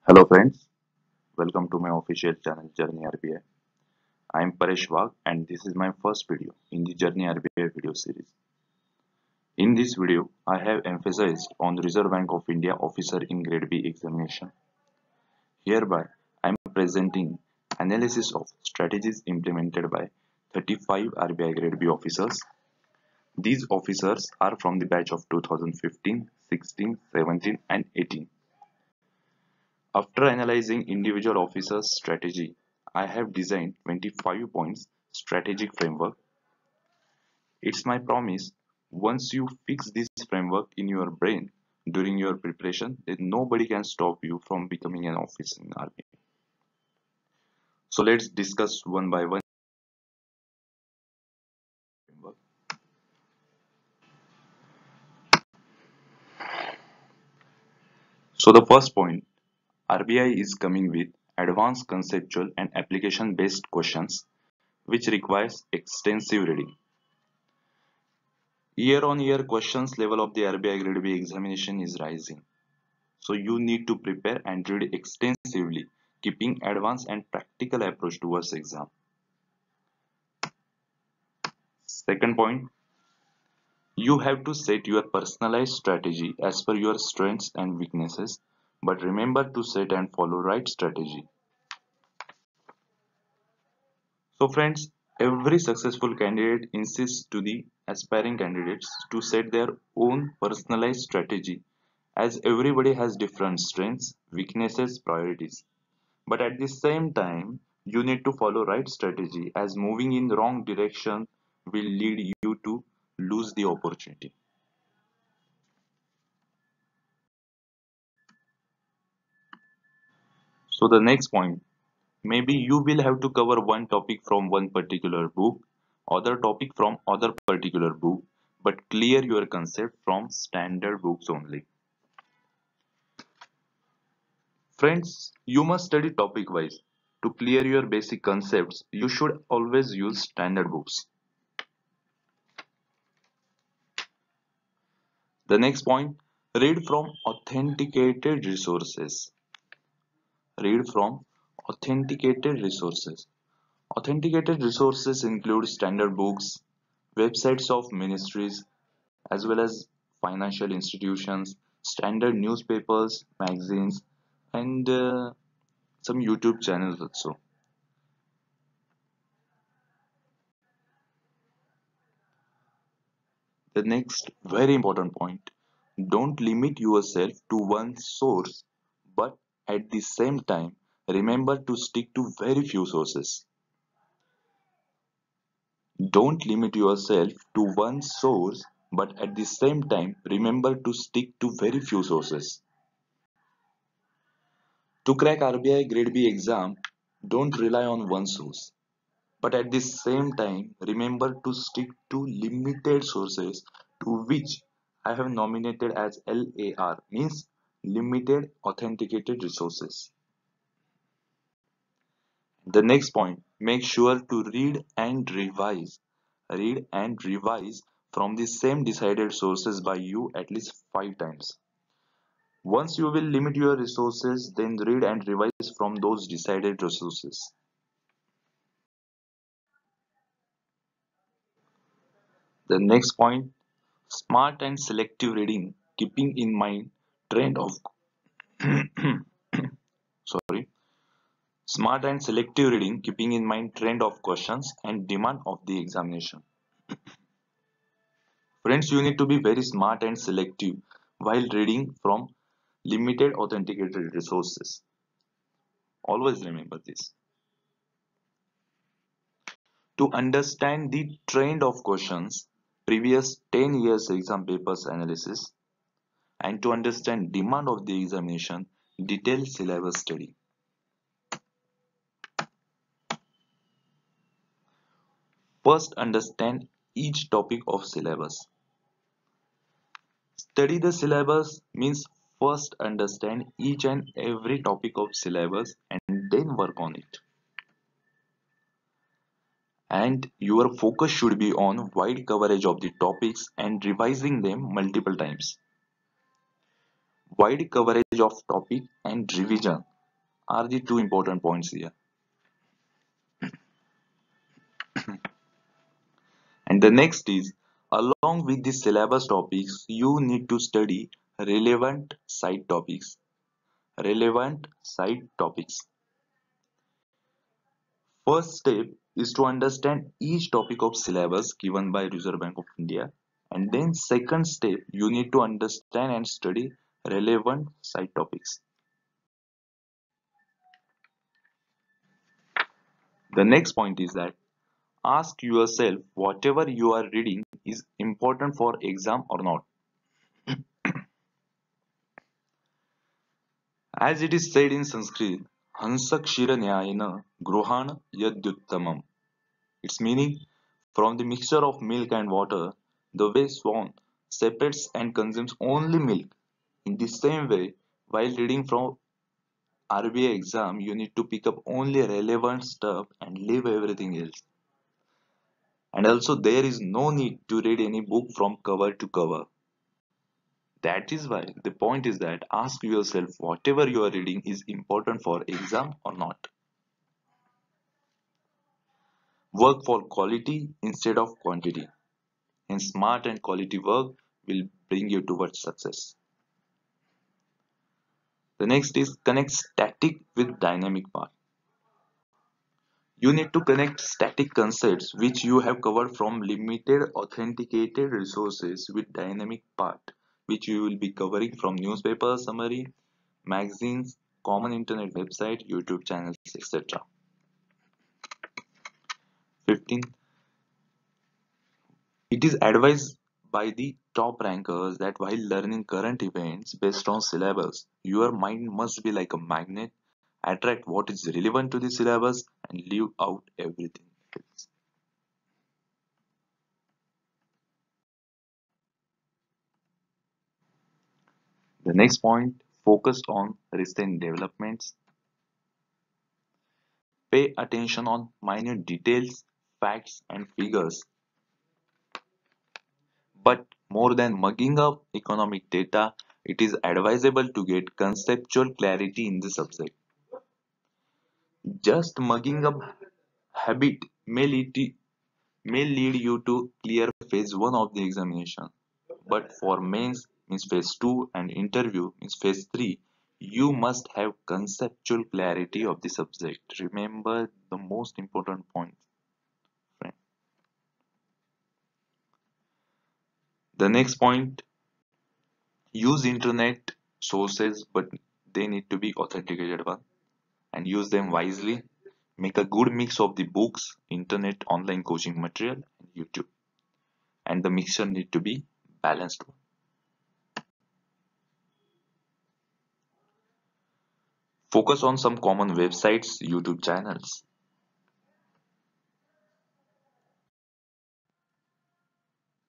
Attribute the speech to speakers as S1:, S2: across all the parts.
S1: Hello friends, welcome to my official channel Journey-RBI. I am Paresh Wagh and this is my first video in the Journey-RBI video series. In this video, I have emphasized on Reserve Bank of India Officer in Grade B examination. Hereby, I am presenting analysis of strategies implemented by 35 RBI Grade B officers. These officers are from the batch of 2015, 16, 17 and 18. After analyzing individual officers' strategy, I have designed 25 points strategic framework. It's my promise, once you fix this framework in your brain during your preparation, then nobody can stop you from becoming an officer in RBI. So let's discuss one by one framework. So the first point, RBI is coming with advanced conceptual and application-based questions which requires extensive reading. Year-on-year questions level of the RBI Grade B examination is rising. So you need to prepare and read extensively, keeping advanced and practical approach towards exam. Second point, you have to set your personalized strategy as per your strengths and weaknesses, but remember to set and follow right strategy. So friends, every successful candidate insists to the aspiring candidates to set their own personalized strategy as everybody has different strengths, weaknesses, priorities. But at the same time, you need to follow right strategy as moving in the wrong direction will lead you to lose the opportunity. So the next point, maybe you will have to cover one topic from one particular book, other topic from other particular book, but clear your concept from standard books only. Friends, you must study topic wise. To clear your basic concepts, you should always use standard books. The next point, read from authenticated resources. Read from authenticated resources. Authenticated resources include standard books, websites of ministries, as well as financial institutions, standard newspapers, magazines, and some YouTube channels also. The next very important point, don't limit yourself to one source, but at the same time, remember to stick to very few sources. Don't limit yourself to one source, but at the same time, remember to stick to very few sources. To crack RBI Grade B exam, don't rely on one source, but at the same time, remember to stick to limited sources to which I have nominated as LAR, means limited authenticated resources. The next point, make sure to read and revise. Read and revise from the same decided sources by you at least 5 times. Once you will limit your resources, then read and revise from those decided resources. The next point, smart and selective reading, keeping in mind trend of sorry, smart and selective reading, keeping in mind trend of questions and demand of the examination. Friends, you need to be very smart and selective while reading from limited authenticated resources. Always remember this. To understand the trend of questions, previous 10 years exam papers analysis, and to understand demand of the examination, detailed syllabus study. First, understand each topic of syllabus. Study the syllabus means first understand each and every topic of syllabus and then work on it. And your focus should be on wide coverage of the topics and revising them multiple times. Wide coverage of topic and revision are the two important points here. And the next is, along with the syllabus topics, you need to study relevant side topics. Relevant side topics. First step is to understand each topic of syllabus given by Reserve Bank of India. And then second step, you need to understand and study relevant side topics. The next point is that ask yourself whatever you are reading is important for exam or not. As it is said in Sanskrit, Hansakshira Nyayena Gruhana Yadyuttamam. Its meaning, from the mixture of milk and water, the way swan separates and consumes only milk. In the same way, while reading from RBI exam, you need to pick up only relevant stuff and leave everything else. And also, there is no need to read any book from cover to cover. That is why the point is that ask yourself whatever you are reading is important for exam or not. Work for quality instead of quantity. And smart and quality work will bring you towards success. The next is connect static with dynamic part. You need to connect static concepts which you have covered from limited authenticated resources with dynamic part, which you will be covering from newspaper summary, magazines, common internet website, YouTube channels, etc. 15. It is advised by the top rankers that while learning current events based on syllabus, your mind must be like a magnet, attract what is relevant to the syllabus and leave out everything else. The next point, focus on recent developments. Pay attention on minute details, facts and figures. But more than mugging up economic data, it is advisable to get conceptual clarity in the subject. Just mugging up habit may lead you to clear phase 1 of the examination, but for mains means phase 2 and interview means phase 3, you must have conceptual clarity of the subject. Remember the most important point, friend. The next point, use internet sources, but they need to be authenticated one, and use them wisely. Make a good mix of the books, internet, online coaching material, and YouTube. And the mixture need to be balanced. Focus on some common websites, YouTube channels.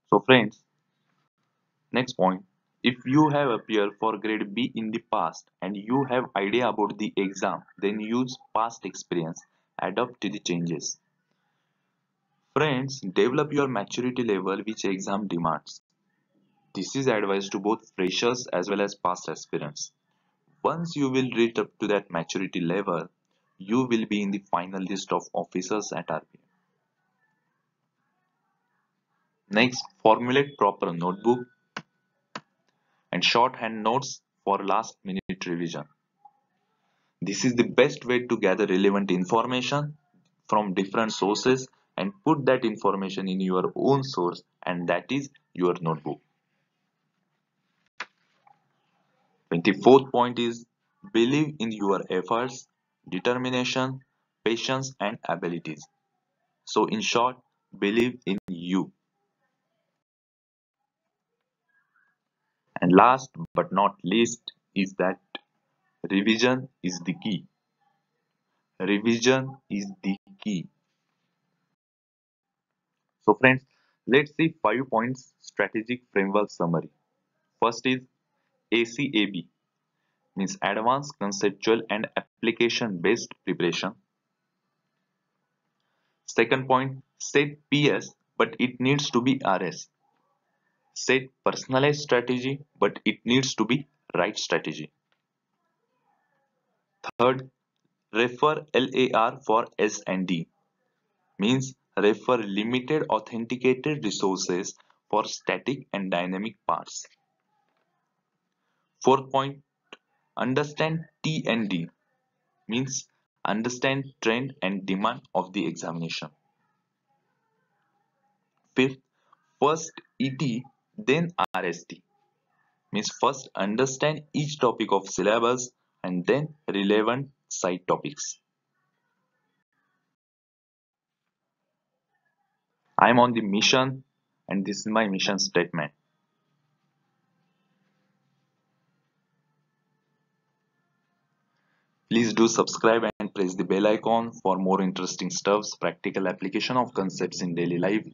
S1: So friends, next point. If you have appeared for grade B in the past and you have idea about the exam, then use past experience. Adapt to the changes. Friends, develop your maturity level which exam demands. This is advice to both freshers as well as past aspirants. Once you will reach up to that maturity level, you will be in the final list of officers at RBI. Next, formulate proper notebook and shorthand notes for last minute revision. This is the best way to gather relevant information from different sources and put that information in your own source, and that is your notebook. 24th point is believe in your efforts, determination, patience and abilities. So in short, believe in you. And last but not least is that revision is the key. Revision is the key. So friends, let's see 5 points strategic framework summary. First is ACAB, means Advanced Conceptual and Application-Based Preparation. Second point, set PS, but it needs to be RS. Set personalized strategy, but it needs to be right strategy. Third, Refer LAR for S and D means refer limited authenticated resources for static and dynamic parts. Fourth point, understand T and D means understand trend and demand of the examination. Fifth, first ET then RST means first understand each topic of syllabus and then relevant side topics. I am on the mission and this is my mission statement. Please do subscribe and press the bell icon for more interesting stuffs, practical application of concepts in daily life,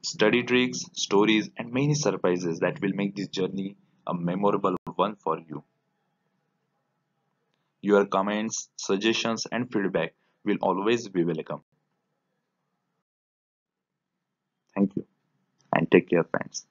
S1: study tricks, stories, and many surprises that will make this journey a memorable one for you. Your comments, suggestions, and feedback will always be welcome. Thank you and take care, friends.